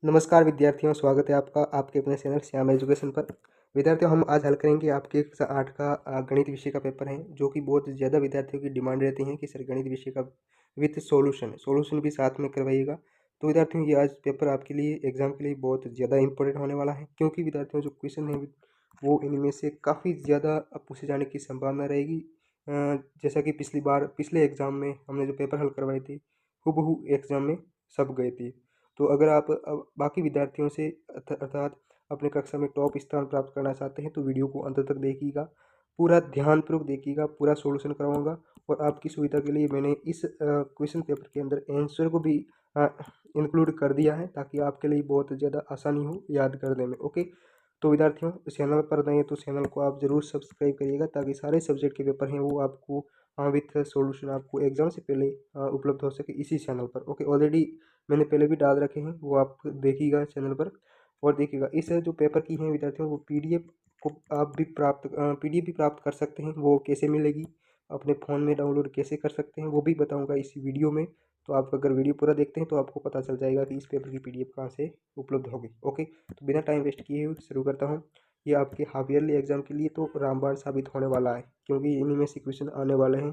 नमस्कार विद्यार्थियों, स्वागत है आपका आपके अपने चैनल श्याम एजुकेशन पर। विद्यार्थियों, हम आज हल करेंगे आपके कक्षा 8 का गणित विषय का पेपर है, जो कि बहुत ज़्यादा विद्यार्थियों की डिमांड रहती है कि सर गणित विषय का विथ सॉल्यूशन भी साथ में करवाइएगा। तो विद्यार्थियों, ये आज पेपर आपके लिए एग्जाम के लिए बहुत ज़्यादा इंपॉर्टेंट होने वाला है, क्योंकि विद्यार्थियों जो क्वेश्चन है वो इनमें से काफ़ी ज़्यादा पूछे जाने की संभावना रहेगी। जैसा कि पिछले एग्जाम में हमने जो पेपर हल करवाए थे, हूबहू एग्जाम में सब गए थे। तो अगर आप बाकी विद्यार्थियों से अर्थात अपने कक्षा में टॉप स्थान प्राप्त करना चाहते हैं तो वीडियो को अंत तक देखिएगा, पूरा ध्यानपूर्वक देखिएगा, पूरा सॉल्यूशन करवाऊंगा। और आपकी सुविधा के लिए मैंने इस क्वेश्चन पेपर के अंदर आंसर को भी इंक्लूड कर दिया है, ताकि आपके लिए बहुत ज़्यादा आसानी हो याद करने में। ओके, तो विद्यार्थियों, चैनल पर नए हैं तो चैनल को आप ज़रूर सब्सक्राइब करिएगा, ताकि सारे सब्जेक्ट के पेपर हैं वो आपको विथ सॉल्यूशन आपको एग्जाम से पहले उपलब्ध हो सके इसी चैनल पर। ओके, ऑलरेडी मैंने पहले भी डाल रखे हैं, वो आप देखिएगा चैनल पर। और देखिएगा, इस जो पेपर की हैं विद्यार्थियों, वो पीडीएफ को आप भी पीडीएफ भी प्राप्त कर सकते हैं। वो कैसे मिलेगी, अपने फ़ोन में डाउनलोड कैसे कर सकते हैं, वो भी बताऊंगा इस वीडियो में। तो आप अगर वीडियो पूरा देखते हैं तो आपको पता चल जाएगा कि इस पेपर की पीडीएफ कहाँ से उपलब्ध होगी। ओके, तो बिना टाइम वेस्ट किए हुए शुरू करता हूँ। ये आपके हाफ ईयरली एग्जाम के लिए तो रामबाण साबित होने वाला है, क्योंकि इन्हीं में से क्वेश्चन आने वाले हैं।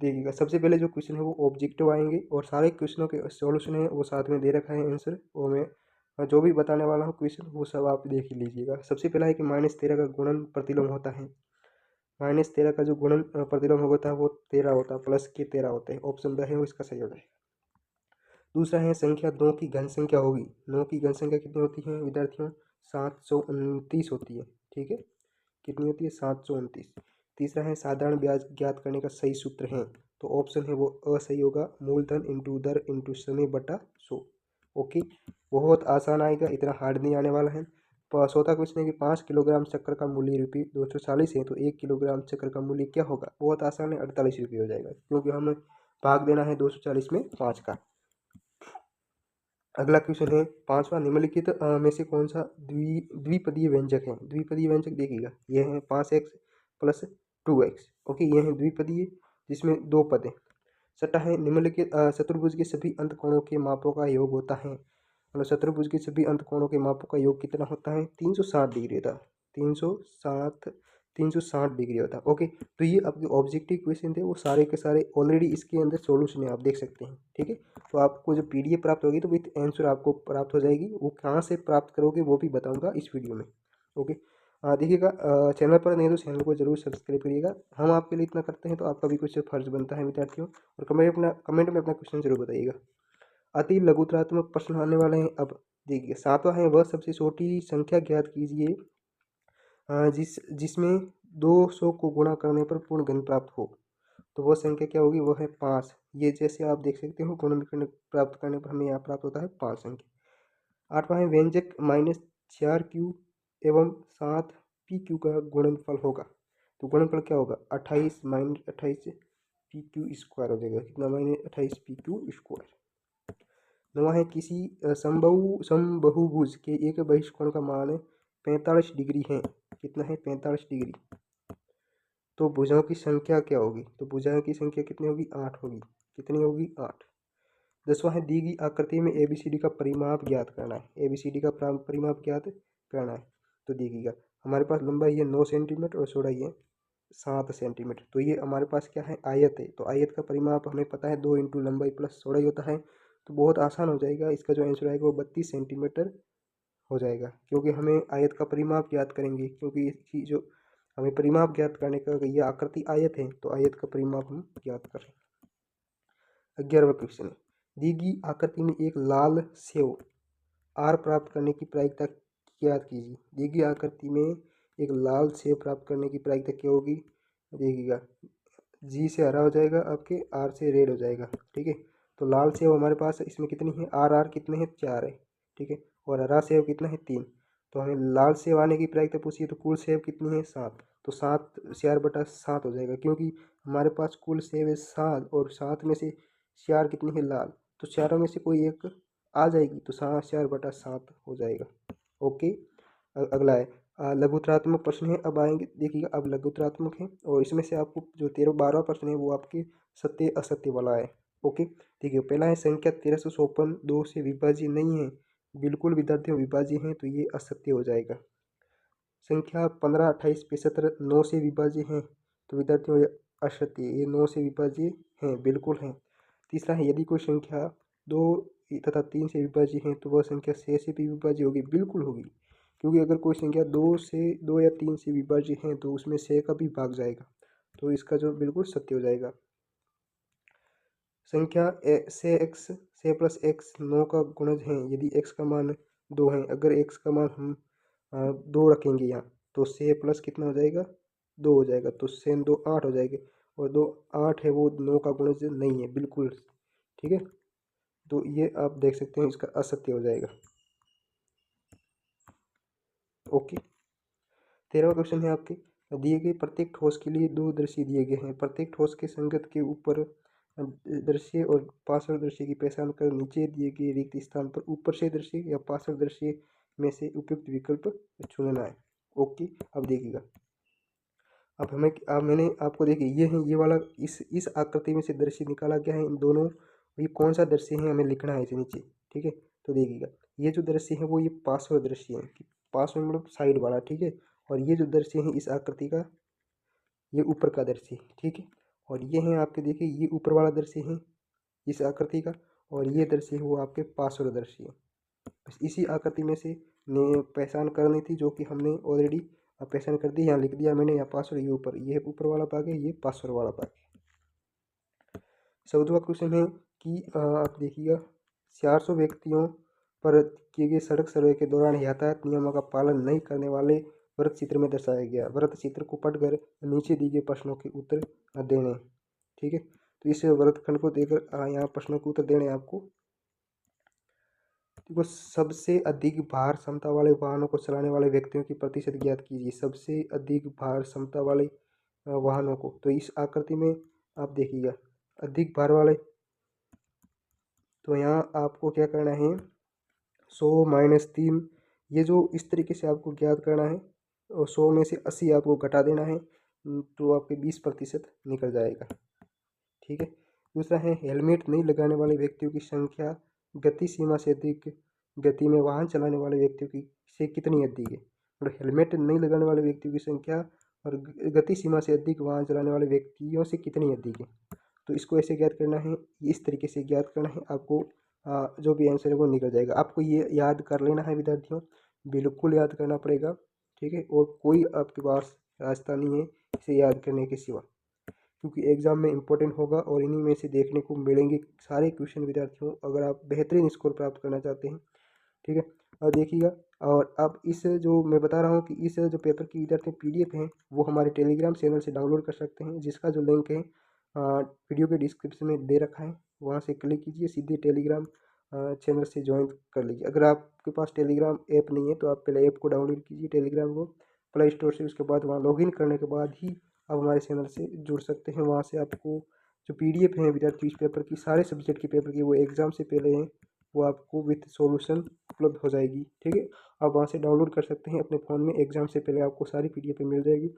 देखिएगा, सबसे पहले जो क्वेश्चन है वो ऑब्जेक्टिव आएंगे, और सारे क्वेश्चनों के सॉल्यूशन है वो साथ में दे रखा है आंसर। वो मैं जो भी बताने वाला हूँ क्वेश्चन, वो सब आप देख ही लीजिएगा। सबसे पहला है कि -13 का गुणन प्रतिलोम होता है। -13 का जो गुणन प्रतिलोम होता है वो 13 होता है, प्लस के 13 होते हैं। ऑप्शन ब है वो इसका सही हो जाएगा। दूसरा है संख्या 2 की घन संख्या होगी। 9 की घन संख्या कितनी होती है विद्यार्थियों? 729 होती है। ठीक है, कितनी होती है? 729। तीसरा है साधारण ब्याज ज्ञात करने का सही सूत्र है, तो ऑप्शन है वो असही होगा, मूलधन इंटू दर इंटू समय बटा 100। ओके, बहुत आसान आएगा, इतना हार्ड नहीं आने वाला है। चौथा क्वेश्चन है कि 5 किलोग्राम शक्कर का मूल्य ₹240 है, तो 1 किलोग्राम शक्कर का मूल्य क्या होगा? बहुत आसान है, ₹48 हो जाएगा, क्योंकि हमें भाग देना है 240 में 5 का। अगला क्वेश्चन है पांचवा, निम्नलिखित में से कौन सा द्विपदीय व्यंजक है? द्विपदीय व्यंजक देखिएगा, ये है 5x प्लस 2x। ओके, ये है द्विपदीय जिसमें दो पद है। छठा है निम्नलिखित चतुर्भुज के सभी अंत कोणों के मापों का योग होता है। मतलब चतुर्भुज के सभी अंत कोणों के मापों का योग कितना होता है? 360 डिग्री होता है। 360 डिग्री होता है। ओके, तो ये आपके ऑब्जेक्टिव क्वेश्चन थे, वो सारे के सारे ऑलरेडी इसके अंदर सॉल्यूशन है, आप देख सकते हैं। ठीक है, तो आपको जो पीडीएफ प्राप्त होगी तो विथ आंसर आपको प्राप्त हो जाएगी। वो कहाँ से प्राप्त करोगे वो भी बताऊंगा इस वीडियो में। ओके, देखिएगा, चैनल पर नहीं तो चैनल को जरूर सब्सक्राइब करिएगा। हम आपके लिए इतना करते हैं तो आपका भी कुछ फर्ज बनता है विद्यार्थियों। और कमेंट में अपना क्वेश्चन जरूर बताइएगा। अति लघुत्रात्मक प्रश्न आने वाले हैं। अब देखिए, सातवां है, वह सबसे छोटी संख्या ज्ञात कीजिए जिसमें 200 को गुणा करने पर पूर्ण घन प्राप्त हो। तो वह संख्या क्या होगी? वो है 5। ये जैसे आप देख सकते हो, गुणन प्राप्त करने पर हमें यहाँ प्राप्त होता है 5 संख्या। आठवां है, व्यंजक -4q एवं 7pq का गुणनफल होगा। तो गुणनफल क्या होगा? 28 - 28 pq स्क्वायर हो जाएगा। कितना? -28 pq स्क्वायर। नवा है, किसी समबाहुभुज के एक बहिष्कोण का मान 45 डिग्री है। कितना है? 45 डिग्री। तो भुजाओं की संख्या क्या होगी? तो भुजाओं की संख्या कितनी होगी? 8 होगी। कितनी होगी? 8। 10वां है, दी गई आकृति में एबीसीडी का परिमाप ज्ञात करना है। एबीसीडी का परिमाप ज्ञात करना है। तो देखिएगा, हमारे पास लंबाई है 9 सेंटीमीटर और चौड़ाई है 7 सेंटीमीटर। तो ये हमारे पास क्या है? आयत है। तो आयत का परिमाप हमें पता है 2 इंटू लंबाई प्लस चौड़ाई होता है। तो बहुत आसान हो जाएगा, इसका जो आंसर आएगा वो 32 सेंटीमीटर हो जाएगा, क्योंकि हमें आयत का परिमाप ज्ञात करेंगे। क्योंकि इसकी जो हमें परिमाप ज्ञात करने का, ये आकृति आयत है तो आयत का परिमाप हम ज्ञात करें। 11वां क्वेश्चन है, दी गई आकृति में एक लाल सेव आर प्राप्त करने की प्रायिकता ज्ञात कीजिए। दी गई आकृति में एक लाल सेव प्राप्त करने की प्रायिकता क्या होगी? देखिएगा, जी से हरा हो जाएगा, आपके आर से रेड हो जाएगा। ठीक है, तो लाल सेव हमारे पास इसमें कितनी है? आर कितने हैं? 4 है। ठीक है, और हरा सेव कितना है? 3। तो हमें लाल सेव आने की प्रायिकता पूछिए, तो कुल सेव कितनी है? 7। तो 7 4 बटा 7 हो जाएगा, क्योंकि हमारे पास कुल सेव है 7 और 7 में से 4 कितनी है? लाल। तो चारों में से कोई एक आ जाएगी, तो 7 4 बटा 7 हो जाएगा। ओके, अगला है लघुत्रात्मक प्रश्न है। अब आएंगे, देखिएगा, अब लघुत्रात्मक है और इसमें से आपको जो 12वां प्रश्न है वो आपके सत्य असत्य वाला है। ओके, ठीक है, पहला है, संख्या 1354 2 से विभाज्य नहीं है, बिल्कुल विद्यार्थियों विभाज्य हैं, तो ये असत्य हो जाएगा। संख्या 15, 28, 75 9 से विभाज्य हैं, तो विद्यार्थियों ये असत्य, ये 9 से विभाज्य हैं, बिल्कुल हैं। तीसरा है, यदि कोई संख्या 2 तथा 3 से विभाज्य है तो वह संख्या 6 से भी विभाज्य होगी, बिल्कुल होगी। क्योंकि अगर कोई संख्या 2 या 3 से विभाज्य है तो उसमें 6 का भी भाग जाएगा, तो इसका जो बिल्कुल सत्य हो जाएगा। संख्या से एक्स से प्लस एक्स 9 का गुणज है यदि एक्स का मान 2 है। अगर एक्स का मान हम 2 रखेंगे यहाँ, तो से प्लस कितना हो जाएगा, 2 हो जाएगा, तो से 2 8 हो जाएंगे, और 2 8 है, वो 9 का गुणज नहीं है, बिल्कुल ठीक है। तो ये आप देख सकते हैं, इसका असत्य हो जाएगा। ओके, 13वां क्वेश्चन है आपके, दिए गए प्रत्येक ठोस के लिए दो दृश्य दिए गए हैं। प्रत्येक ठोस के संगत के ऊपर दृश्य और पार्श्व दृश्य की पहचान कर नीचे दिए गए रिक्त स्थान पर ऊपर से दृश्य या पार्श्व दृश्य में से उपयुक्त विकल्प चुनना है। ओके, अब देखिएगा, अब मैंने आपको देखिए ये है, ये वाला इस आकृति में से दृश्य निकाला गया है। इन दोनों, ये कौन सा दृश्य है हमें लिखना है इसे नीचे, ठीक है। तो देखिएगा, ये जो दृश्य है वो ये पार्श्व दृश्य है, पार्श्व मतलब साइड वाला, ठीक है। और ये जो दृश्य है इस आकृति का, ये ऊपर का दृश्य, ठीक है। और ये है आपके, देखिए ये ऊपर वाला दृश्य है इस आकृति का, और ये दृश्य है वो आपके पार्श्व दृश्य है। बस इसी आकृति में से ने पहचान करनी थी, जो कि हमने ऑलरेडी पहचान कर दी, यहाँ लिख दिया मैंने, यहाँ पार्श्व, ये ऊपर वाला भाग है, ये पार्श्व वाला भाग है। 14वां क्वेश्चन है कि आप देखिएगा, 400 व्यक्तियों पर किए गए सड़क सर्वे के दौरान यातायात नियमों का पालन नहीं करने वाले वृत्त चित्र में दर्शाया गया। वृत्त चित्र को पढ़कर नीचे दिए गए प्रश्नों के उत्तर देने, ठीक है। तो इस वृत्तखंड को देकर यहाँ प्रश्नों के उत्तर देने आपको। देखो, सबसे अधिक भार क्षमता वाले वाहनों को चलाने वाले व्यक्तियों की प्रतिशत ज्ञात कीजिए। सबसे अधिक भार क्षमता वाले वाहनों को, तो इस आकृति में आप देखिएगा, अधिक भार वाले, तो यहाँ आपको क्या करना है, 100 - 3, ये जो इस तरीके से आपको ज्ञात करना है, और 100 में से 80 आपको घटा देना है, तो आपके 20% निकल जाएगा, ठीक है। दूसरा है, हेलमेट नहीं लगाने वाले व्यक्तियों की संख्या गति सीमा से अधिक गति में वाहन चलाने वाले व्यक्तियों की से कितनी अधिक है। और हेलमेट नहीं लगाने वाले व्यक्तियों की संख्या और गति सीमा से अधिक वाहन चलाने वाले व्यक्तियों से कितनी अधिक है। तो इसको ऐसे ज्ञात करना है, इस तरीके से ज्ञात करना है आपको। जो भी आंसर है वो निकल जाएगा। आपको ये याद कर लेना है विद्यार्थियों, बिल्कुल याद करना पड़ेगा, ठीक है। और कोई आपके पास रास्ता नहीं है इसे याद करने के सिवा, क्योंकि एग्जाम में इंपॉर्टेंट होगा और इन्हीं में से देखने को मिलेंगे सारे क्वेश्चन विद्यार्थियों, अगर आप बेहतरीन स्कोर प्राप्त करना चाहते हैं, ठीक है। और देखिएगा, और अब इस जो मैं बता रहा हूँ कि इस जो पेपर की विद्यार्थी PDF हैं वो हमारे टेलीग्राम चैनल से डाउनलोड कर सकते हैं, जिसका जो लिंक है वीडियो के डिस्क्रिप्शन में दे रखा है। वहाँ से क्लिक कीजिए, सीधे टेलीग्राम चैनल से ज्वाइन कर लीजिए। अगर आपके पास टेलीग्राम ऐप नहीं है तो आप पहले ऐप को डाउनलोड कीजिए, टेलीग्राम को प्ले स्टोर से। उसके बाद वहाँ लॉगिन करने के बाद ही आप हमारे चैनल से जुड़ सकते हैं। वहाँ से आपको जो PDF है विद्यार्थी इस पेपर की, सारे सब्जेक्ट के पेपर की, वो एग्ज़ाम से पहले हैं, वो आपको विथ सॉल्यूशन उपलब्ध हो जाएगी, ठीक है। आप वहाँ से डाउनलोड कर सकते हैं अपने फ़ोन में, एग्ज़ाम से पहले आपको सारी PDF मिल जाएगी।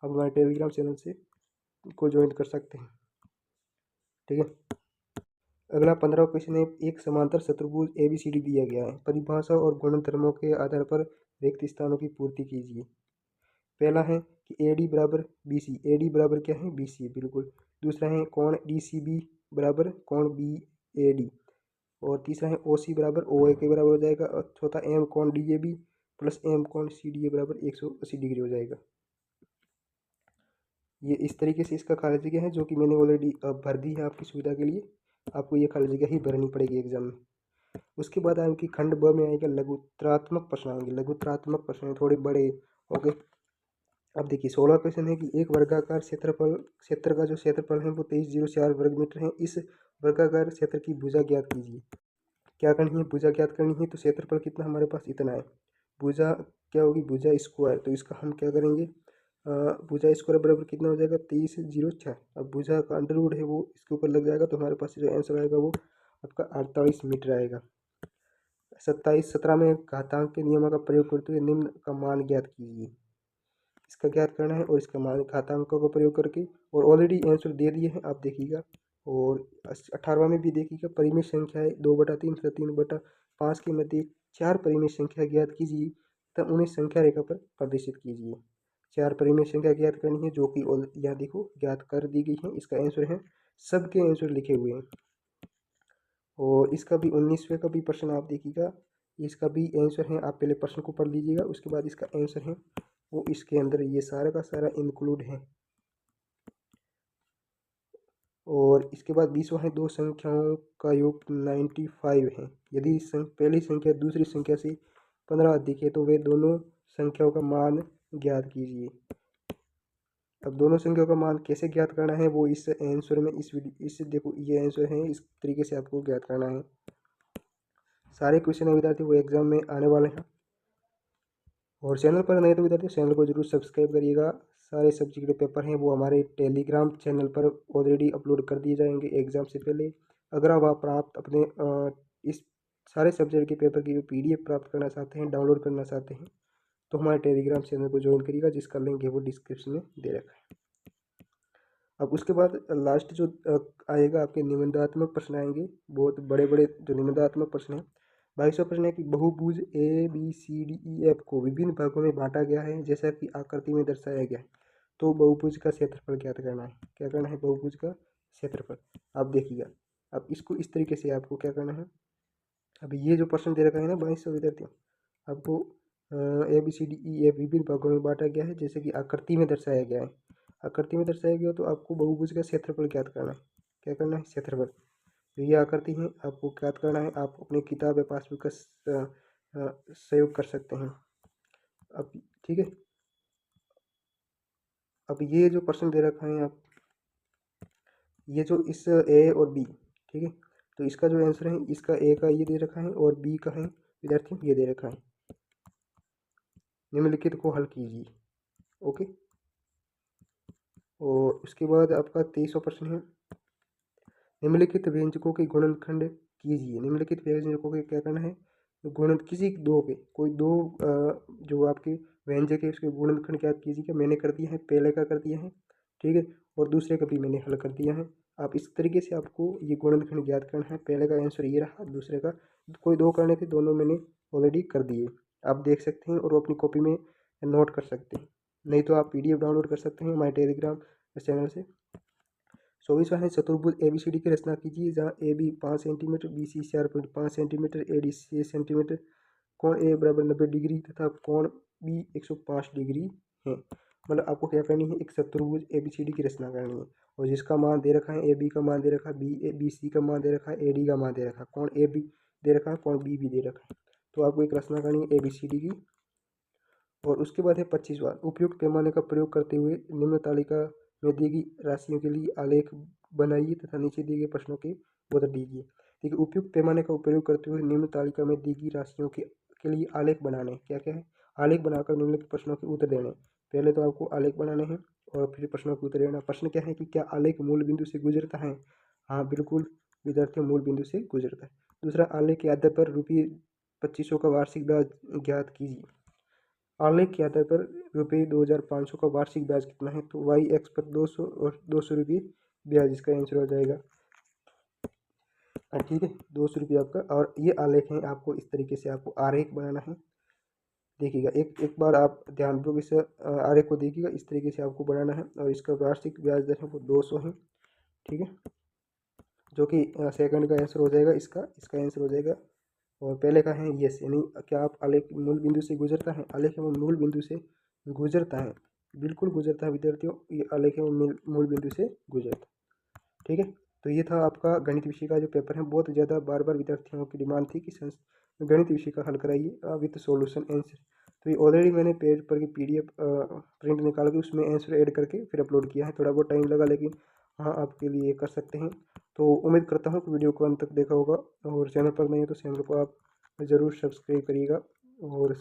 आप हमारे टेलीग्राम चैनल से को ज्वाइन कर सकते हैं, ठीक है। अगला 15वां क्वेश्चन है, एक समांतर चतुर्भुज ABCD दिया गया है। परिभाषा और गुणधर्मों के आधार पर रिक्त स्थानों की पूर्ति कीजिए। पहला है कि AD बराबर BC, AD बराबर क्या है, BC, बिल्कुल। दूसरा है कोण DCB बराबर कोण BAD, और तीसरा है OC बराबर OA के बराबर हो जाएगा, और चौथा M कोण DAB प्लस M कोण CDA बराबर 180 डिग्री हो जाएगा। ये इस तरीके से इसका खाली जगह है, जो कि मैंने ऑलरेडी भर दी है आपकी सुविधा के लिए। आपको ये खाली जगह ही भरनी पड़ेगी एग्जाम में। उसके बाद आपकी खंड ब में आएगा लघुत्रात्मक प्रश्न आएंगे। लघुत्रात्मक प्रश्न थोड़े बड़े। ओके, अब देखिए 16 क्वेश्चन है कि एक वर्गाकार क्षेत्र का जो क्षेत्रफल है वो 2304 वर्ग मीटर है। इस वर्गाकार क्षेत्र की भुजा ज्ञात कीजिए। क्या करनी है, भुजा ज्ञात करनी है। तो क्षेत्रफल कितना हमारे पास इतना है, भुजा क्या होगी, भुजा स्क्वायर। तो इसका हम क्या करेंगे, भुजा स्क्वायर बराबर कितना हो जाएगा, 2306। अब भुजा का अंडर रूट है वो इसके ऊपर लग जाएगा, तो हमारे पास जो आंसर आएगा वो आपका 48 मीटर आएगा। 17 में घातांक के नियमों का प्रयोग करते हुए निम्न का मान ज्ञात कीजिए। इसका ज्ञात करना है और इसका मान घातांकों का प्रयोग करके, और ऑलरेडी आंसर दे दिए हैं आप देखिएगा। और 18वां में भी देखिएगा, परिमेय संख्याएं 2/3 तथा 3/5 के मध्य 4 परिमेय संख्या ज्ञात कीजिए तब उन्हें संख्या रेखा पर प्रदर्शित कीजिए। 4 परिमेय संख्या ज्ञात करनी है जो कि यहाँ देखो ज्ञात कर दी गई है। इसका आंसर है, सबके आंसर लिखे हुए हैं। और इसका भी 19वें का भी प्रश्न आप देखिएगा, इसका भी आंसर है। आप पहले प्रश्न को पढ़ लीजिएगा, उसके बाद इसका आंसर है वो इसके अंदर ये सारा का सारा इंक्लूड है। और इसके बाद 20वां है, दो संख्याओं का योग 95 है। यदि पहली संख्या दूसरी संख्या से 15 अधिक है तो वे दोनों संख्याओं का मान ज्ञात कीजिए। अब दोनों संख्याओं का मान कैसे ज्ञात करना है वो इस आंसर में इस देखो ये आंसर है, इस तरीके से आपको ज्ञात करना है। सारे क्वेश्चन है विद्यार्थी वो एग्जाम में आने वाले हैं। और चैनल पर नए तो विद्यार्थी चैनल को जरूर सब्सक्राइब करिएगा। सारे सब्जेक्ट के पेपर हैं वो हमारे टेलीग्राम चैनल पर ऑलरेडी अपलोड कर दिए जाएंगे एग्जाम से पहले। अगर आप प्राप्त अपने इस सारे सब्जेक्ट के पेपर की PDF प्राप्त करना चाहते हैं, डाउनलोड करना चाहते हैं, तो हमारे टेलीग्राम चैनल को ज्वाइन करिएगा, जिसका लिंक है वो डिस्क्रिप्शन में दे रखा है। अब उसके बाद लास्ट जो आएगा आपके निबंधात्मक प्रश्न आएंगे, बहुत बड़े बड़े जो निबंधात्मक प्रश्न हैं। 22वां प्रश्न है कि बहुभुज ABCDEF को विभिन्न भागों में बांटा गया है जैसा कि आकृति में दर्शाया गया है, तो बहुभुज का क्षेत्रफल ज्ञात करना है। क्या करना है? बहुभुज का क्षेत्रफल। आप देखिएगा, अब इसको इस तरीके से आपको क्या करना है। अब ये जो प्रश्न दे रखा है ना 22वां विद्यार्थियों, आपको ABCDEF विभिन्न भागों में बांटा गया है जैसे कि आकृति में दर्शाया गया है। आकृति में दर्शाया गया तो आपको बहुभुज का क्षेत्रफल ज्ञात करना है। क्या करना है? क्षेत्रफल। ये आकृति है, आपको ज्ञात करना है। आप अपनी किताब या पासबुक का सहयोग कर सकते हैं। अब ठीक है, अब ये जो प्रश्न दे रखा है आप, ये जो इस A और B, ठीक है, तो इसका जो आंसर है, इसका A का ये दे रखा है और B का है विद्यार्थियों ये दे रखा है। निम्नलिखित को हल कीजिए। ओके, और उसके बाद आपका 23वां प्रश्न है, निम्नलिखित व्यंजकों के गुणनखंड कीजिए। निम्नलिखित व्यंजकों के क्या करना है? गुणन किसी दो के, कोई दो जो आपके व्यंजक है उसके गुणनखंड ज्ञात कीजिए। मैंने कर दिया है, पहले का कर दिया है, ठीक है, और दूसरे का भी मैंने हल कर दिया है। आप इस तरीके से आपको ये गुणनखंड ज्ञात करना है। पहले का आंसर ये रहा, दूसरे का कोई दो करने थे, दोनों मैंने ऑलरेडी कर दिए। आप देख सकते हैं और अपनी कॉपी में नोट कर सकते हैं, नहीं तो आप PDF डाउनलोड कर सकते हैं हमारे टेलीग्राम चैनल से। 24वां है, चतुर्भुज ABCD की रचना कीजिए जहाँ AB 5 centimetre, BC 4.5 centimetre, AD 6 centimetre, कोण A बराबर 90 डिग्री तथा कोण B 105 डिग्री है। मतलब आपको क्या करनी है, एक चतुर्भुज ABCD की रचना करनी है और जिसका मान दे रखा है, AB का मान दे रखा है, BC का मान दे रखा है, AD का मान दे रखा है, कोण AB दे रखा है, कोण B भी दे रखा है। तो आपको एक रचना करनी है ABCD की। और उसके बाद है 25वां, उपयुक्त पैमाने का प्रयोग करते हुए निम्न तालिका में दी गई राशियों के लिए आलेख बनाइए तथा नीचे दिए गए प्रश्नों के उत्तर दीजिए। देखिए, उपयुक्त पैमाने का उपयोग करते हुए निम्न तालिका में दी गई राशियों के लिए आलेख बनाने। क्या क्या है? आलेख बनाकर निम्नलिखित प्रश्नों के उत्तर देने। पहले तो आपको आलेख बनाने हैं और फिर प्रश्नों के उत्तर देना। प्रश्न क्या है कि क्या आलेख मूल बिंदु से गुजरता है? हाँ बिल्कुल विद्यार्थियों, मूल बिंदु से गुजरता है। दूसरा, आलेख के आधार पर ₹2500 का वार्षिक ब्याज ज्ञात कीजिए। आलेख के आधार पर ₹2500 का वार्षिक ब्याज कितना है? तो वाई एक्स पर 200 और 200 रुपये ब्याज, इसका आंसर हो जाएगा। ठीक है, 200 रुपये आपका। और ये आलेख है, आपको इस तरीके से आपको आरेख बनाना है। देखिएगा, एक बार आप ध्यानपूर्वक इस आरेख को देखिएगा, इस तरीके से आपको बनाना है। और इसका वार्षिक ब्याज दर है वो 200 है, ठीक है, जो कि सेकंड का आंसर हो जाएगा। इसका आंसर हो जाएगा। और पहले का है यस, यानी क्या आप आलेख मूल बिंदु से गुजरता है? आलेख एवं मूल बिंदु से गुजरता है, बिल्कुल गुजरता है विद्यार्थियों, ये आलेख एवं मूल बिंदु से गुजरता है। ठीक है, तो ये था आपका गणित विषय का जो पेपर है। बहुत ज़्यादा बार बार विद्यार्थियों की डिमांड थी कि गणित विषय का हल कराइए विथ सॉल्यूशन आंसर। तो ये ऑलरेडी मैंने पेज पर की PDF प्रिंट निकाल के उसमें आंसर ऐड करके फिर अपलोड किया है। थोड़ा बहुत टाइम लगा, लेकिन हाँ आपके लिए कर सकते हैं। तो उम्मीद करता हूँ कि वीडियो को अंत तक देखा होगा। और चैनल पर नहीं है तो चैनल को आप ज़रूर सब्सक्राइब करिएगा। और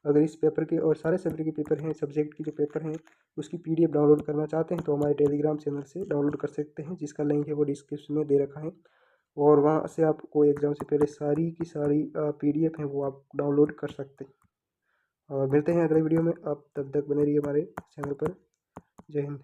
अगर इस पेपर के और सारे सब्जेक्ट के पेपर हैं, सब्जेक्ट के जो पेपर हैं उसकी PDF डाउनलोड करना चाहते हैं तो हमारे टेलीग्राम चैनल से डाउनलोड कर सकते हैं, जिसका लिंक है वो डिस्क्रिप्शन में दे रखा है। और वहाँ से आपको एग्ज़ाम से पहले सारी की सारी PDF हैं वो आप डाउनलोड कर सकते हैं। और मिलते हैं अगले वीडियो में, आप तब तक बने रहिए हमारे चैनल पर। जय हिंद।